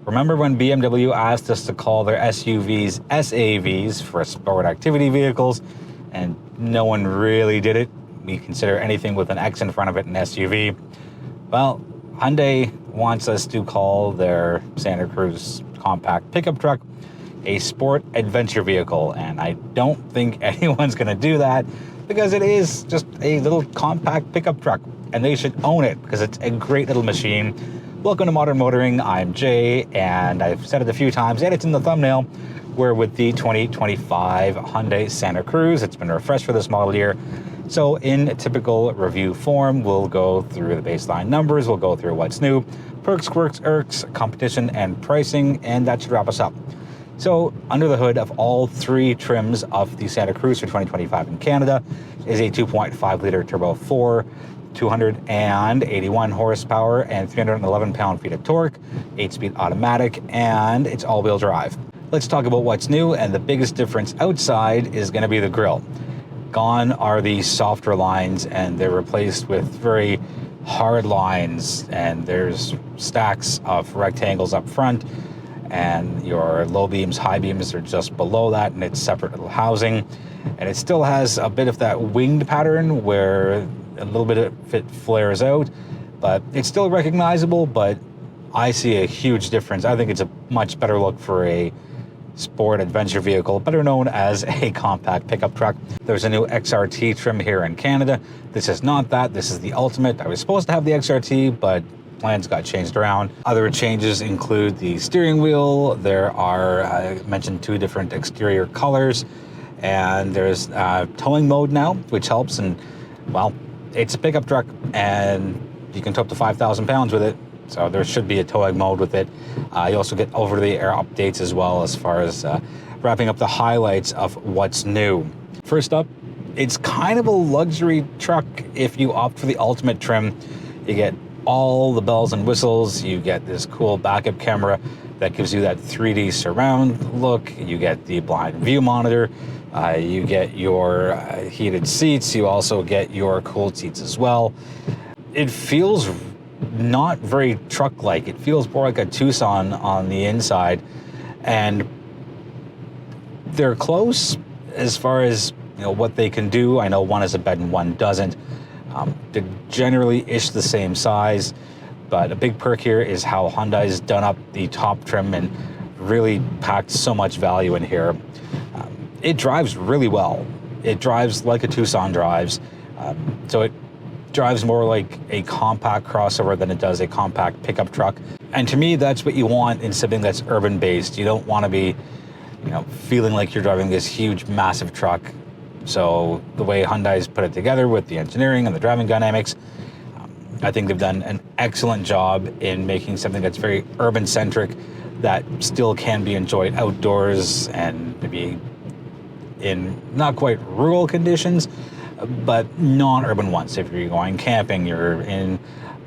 Remember when BMW asked us to call their SUVs SAVs for sport activity vehicles, and no one really did it? We consider anything with an X in front of it an SUV. Well, Hyundai wants us to call their Santa Cruz compact pickup truck a sport adventure vehicle, and I don't think anyone's going to do that because it is just a little compact pickup truck, and they should own it because it's a great little machine. Welcome to Modern Motoring. I'm Jay, and I've said it a few times, and it's in the thumbnail. We're with the 2025 Hyundai Santa Cruz. It's been refreshed for this model year. So in typical review form, we'll go through the baseline numbers, we'll go through what's new, perks, quirks, irks, competition, and pricing, and that should wrap us up. So under the hood of all three trims of the Santa Cruz for 2025 in Canada is a 2.5 liter turbo 4, 281 horsepower and 311 pound-feet of torque, 8-speed automatic, and it's all-wheel drive. Let's talk about what's new, and the biggest difference outside is going to be the grille. Gone are the softer lines, and they're replaced with very hard lines, and there's stacks of rectangles up front, and your low beams, high beams are just below that, and it's separate little housing. And it still has a bit of that winged pattern where a little bit of it flares out, but it's still recognizable, but I see a huge difference. I think it's a much better look for a sport adventure vehicle, better known as a compact pickup truck. There's a new XRT trim here in Canada. This is not that, this is the Ultimate. I was supposed to have the XRT, but plans got changed around. Other changes include the steering wheel. There are, I mentioned, 2 different exterior colors, and there's towing mode now, which helps. And well, it's a pickup truck, and you can tow up to 5,000 pounds with it, so there should be a towing mode with it. You also get over-the-air updates as well, as far as wrapping up the highlights of what's new. First up, it's kind of a luxury truck if you opt for the Ultimate trim. You get all the bells and whistles. You get this cool backup camera that gives you that 3D surround look. You get the blind view monitor. You get your heated seats. You also get your cooled seats as well. It feels not very truck-like. It feels more like a Tucson on the inside, and they're close as far as what they can do. I know one is a bed and one doesn't. They're generally the same size, but a big perk here is how Hyundai's done up the top trim and really packed so much value in here. It drives really well. It drives like a Tucson drives, so it drives more like a compact crossover than it does a compact pickup truck. And to me, that's what you want in something that's urban-based. You don't want to be, feeling like you're driving this huge, massive truck. So the way Hyundai's put it together with the engineering and the driving dynamics, I think they've done an excellent job in making something that's very urban-centric that still can be enjoyed outdoors and maybe in not quite rural conditions, but non-urban ones. If you're going camping, you're in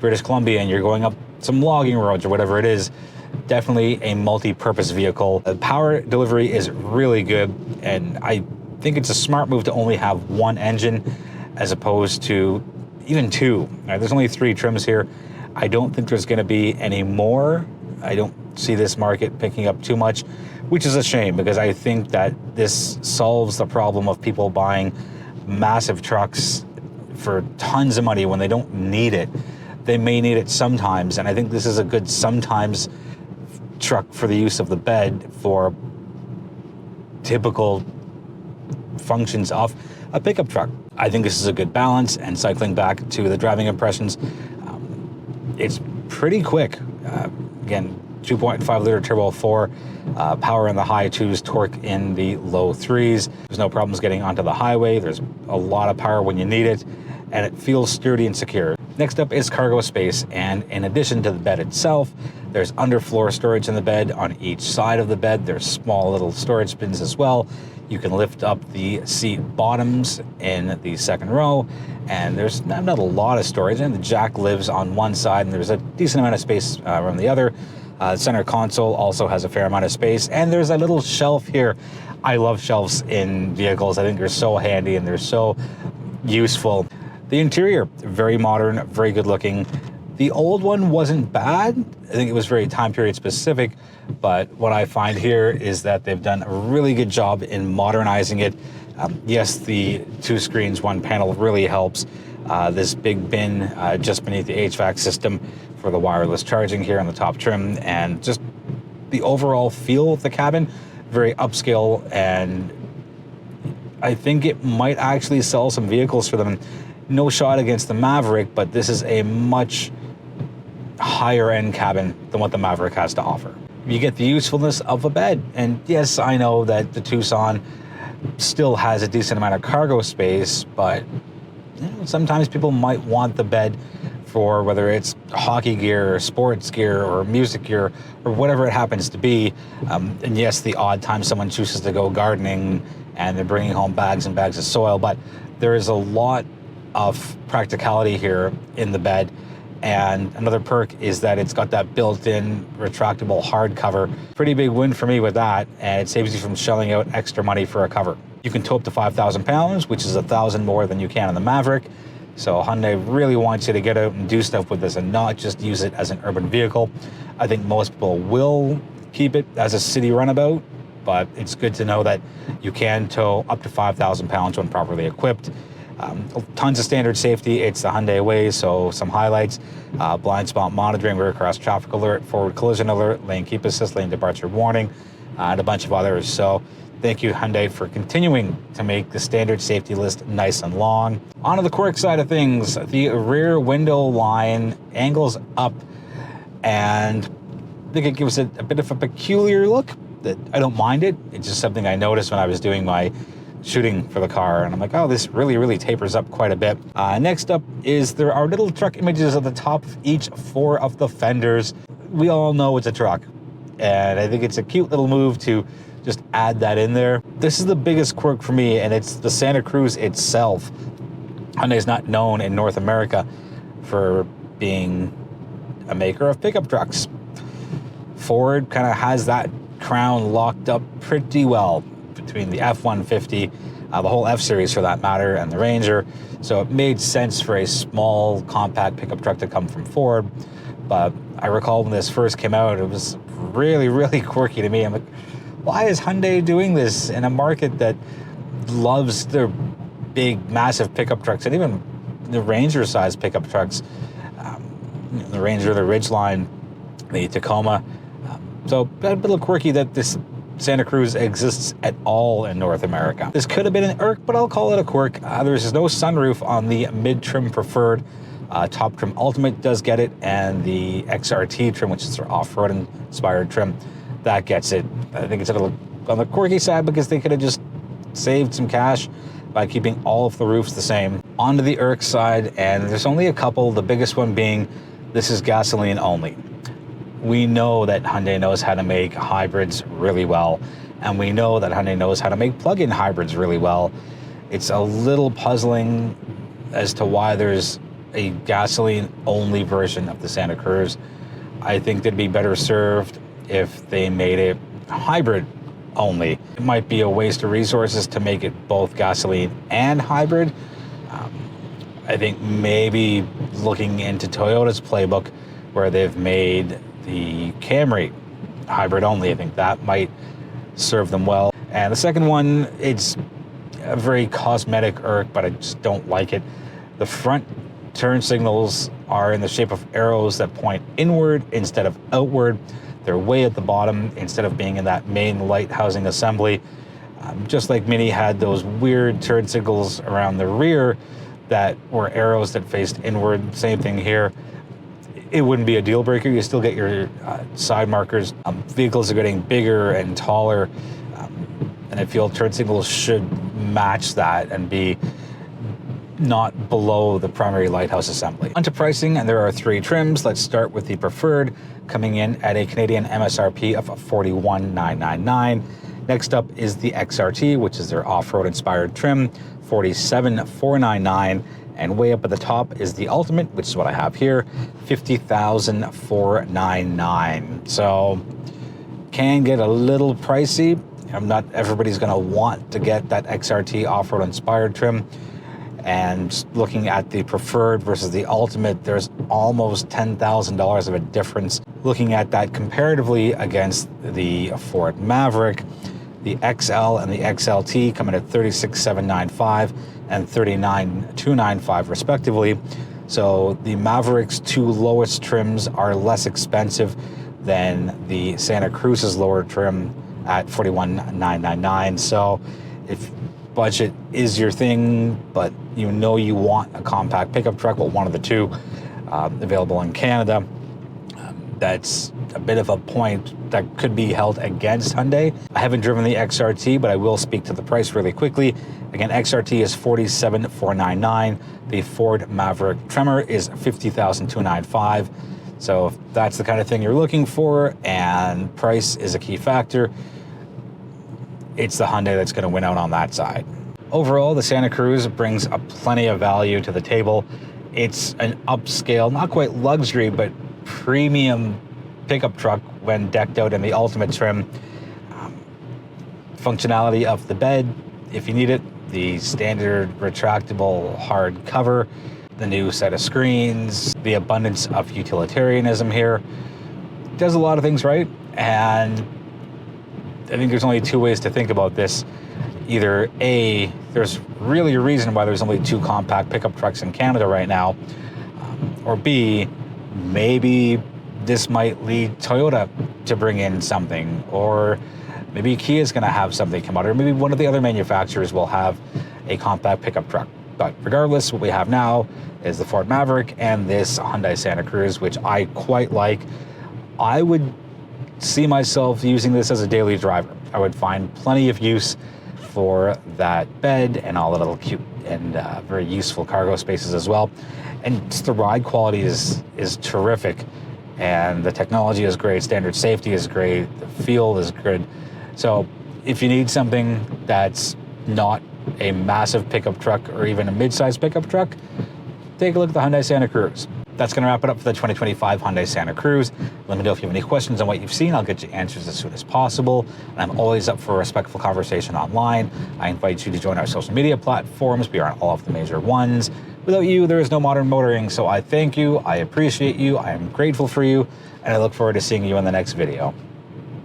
British Columbia and you're going up some logging roads or whatever it is, definitely a multi-purpose vehicle. The power delivery is really good, and I think it's a smart move to only have one engine as opposed to even 2. There's only 3 trims here. I don't think there's going to be any more. I don't see this market picking up too much, which is a shame, because I think that this solves the problem of people buying massive trucks for tons of money when they don't need it. They may need it sometimes, and I think this is a good sometimes truck for the use of the bed for typical functions of a pickup truck. I think this is a good balance, and cycling back to the driving impressions, it's pretty quick. Again, 2.5 liter turbo 4, power in the high 2s, torque in the low 3s. There's no problems getting onto the highway. There's a lot of power when you need it, and it feels sturdy and secure. Next up is cargo space, and in addition to the bed itself, there's underfloor storage in the bed. On each side of the bed, there's small little storage bins as well. You can lift up the seat bottoms in the second row, and there's not a lot of storage, and the jack lives on one side, and there's a decent amount of space around the other. Center console also has a fair amount of space, and there's a little shelf here. I love shelves in vehicles. I think they're so handy and they're so useful. The interior, very modern, very good looking, The old one wasn't bad. I think it was very time period specific, but what I find here is that they've done a really good job in modernizing it. Yes, the 2 screens, 1 panel really helps. This big bin just beneath the HVAC system for the wireless charging here on the top trim, and just the overall feel of the cabin, very upscale, and I think it might actually sell some vehicles for them. No shot against the Maverick, but this is a much higher end cabin than what the Maverick has to offer. You get the usefulness of a bed, and yes, I know that the Tucson still has a decent amount of cargo space, but sometimes people might want the bed for whether it's hockey gear or sports gear or music gear or whatever it happens to be. And yes, the odd time someone chooses to go gardening and they're bringing home bags and bags of soil, but there is a lot of practicality here in the bed. And another perk is that it's got that built-in retractable hardcover. Pretty big win for me with that, and it saves you from shelling out extra money for a cover. You can tow up to 5,000 pounds, which is 1,000 more than you can on the Maverick. So Hyundai really wants you to get out and do stuff with this and not just use it as an urban vehicle. I think most people will keep it as a city runabout, but it's good to know that you can tow up to 5,000 pounds when properly equipped. Tons of standard safety. It's the Hyundai way, so some highlights: blind spot monitoring, rear cross traffic alert, forward collision alert, lane keep assist, lane departure warning, and a bunch of others. So thank you, Hyundai, for continuing to make the standard safety list nice and long. On to the Quirks side of things. The rear window line angles up, and I think it gives it a bit of a peculiar look. That I don't mind it. It's just something I noticed when I was doing my shooting for the car, and I'm like, oh, this really tapers up quite a bit. Next up is there are little truck images at the top of each 4 of the fenders. We all know it's a truck, and I think it's a cute little move to just add that in there. This is the biggest quirk for me, and it's the Santa Cruz itself. Hyundai is not known in North America for being a maker of pickup trucks. Ford kind of has that crown locked up pretty well between the F-150, the whole F-Series for that matter, and the Ranger. So it made sense for a small, compact pickup truck to come from Ford. But I recall when this first came out, it was really quirky to me. I'm like, why is Hyundai doing this in a market that loves their big, massive pickup trucks, and even the Ranger-sized pickup trucks? The Ranger, the Ridgeline, the Tacoma. So a little quirky that this Santa Cruz exists at all in North America. This could have been an Irk, but I'll call it a quirk. There's no sunroof on the mid-trim preferred. Top trim Ultimate does get it, and the XRT trim, which is their off-road inspired trim, that gets it. I think it's a little on the quirky side because they could have just saved some cash by keeping all of the roofs the same. Onto the Irks side, and there's only a couple, the biggest one being this is gasoline only. We know that Hyundai knows how to make hybrids really well, and we know that Hyundai knows how to make plug-in hybrids really well. It's a little puzzling as to why there's a gasoline-only version of the Santa Cruz. I think they'd be better served if they made it hybrid only. It might be a waste of resources to make it both gasoline and hybrid. I think maybe looking into Toyota's playbook, where they've made the Camry hybrid only, I think that might serve them well. And the second one, it's a very cosmetic Irk, but I just don't like it. The front turn signals are in the shape of arrows that point inward instead of outward. They're way at the bottom instead of being in that main light housing assembly. Just like Mini had those weird turn signals around the rear that were arrows that faced inward, same thing here. It wouldn't be a deal breaker. You still get your side markers. Vehicles are getting bigger and taller, and I feel turn signals should match that and be not below the primary lighthouse assembly. Onto pricing, and there are 3 trims. Let's start with the preferred, coming in at a Canadian MSRP of $41,999. Next up is the XRT, which is their off-road inspired trim, $47,499. And way up at the top is the Ultimate, which is what I have here, $50,499. So can get a little pricey. Not everybody's gonna want to get that XRT off-road inspired trim. And looking at the preferred versus the Ultimate, there's almost $10,000 of a difference. Looking at that comparatively against the Ford Maverick, the XL and the XLT come in at $36,795 and $39,295 respectively. So the Maverick's two lowest trims are less expensive than the Santa Cruz's lower trim at $41,999. So if budget is your thing, but you know you want a compact pickup truck, well, one of the two available in Canada, that's a bit of a point that could be held against Hyundai. I haven't driven the XRT, but I will speak to the price really quickly. Again, XRT is $47,499. The Ford Maverick Tremor is $50,295. So if that's the kind of thing you're looking for and price is a key factor, it's the Hyundai that's going to win out on that side. Overall, the Santa Cruz brings a plenty of value to the table. It's an upscale, not quite luxury, but premium pickup truck when decked out in the ultimate trim. Functionality of the bed, if you need it, the standard retractable hard cover, the new set of screens, the abundance of utilitarianism here. Does a lot of things right, and I think there's only two ways to think about this. Either A, there's really a reason why there's only two compact pickup trucks in Canada right now, or B, maybe this might lead Toyota to bring in something, or maybe Kia is going to have something come out, or maybe one of the other manufacturers will have a compact pickup truck. But regardless, what we have now is the Ford Maverick and this Hyundai Santa Cruz, which I quite like. I would see myself using this as a daily driver. I would find plenty of use for that bed and all the little cute and very useful cargo spaces as well. And just the ride quality is terrific, and the technology is great, standard safety is great, the feel is good. So if you need something that's not a massive pickup truck or even a mid-sized pickup truck, take a look at the Hyundai Santa Cruz. That's going to wrap it up for the 2025 Hyundai Santa Cruz. Let me know if you have any questions on what you've seen. I'll get you answers as soon as possible. And I'm always up for a respectful conversation online. I invite you to join our social media platforms. We are on all of the major ones. Without you, there is no modern motoring. So I thank you. I appreciate you. I am grateful for you. And I look forward to seeing you in the next video.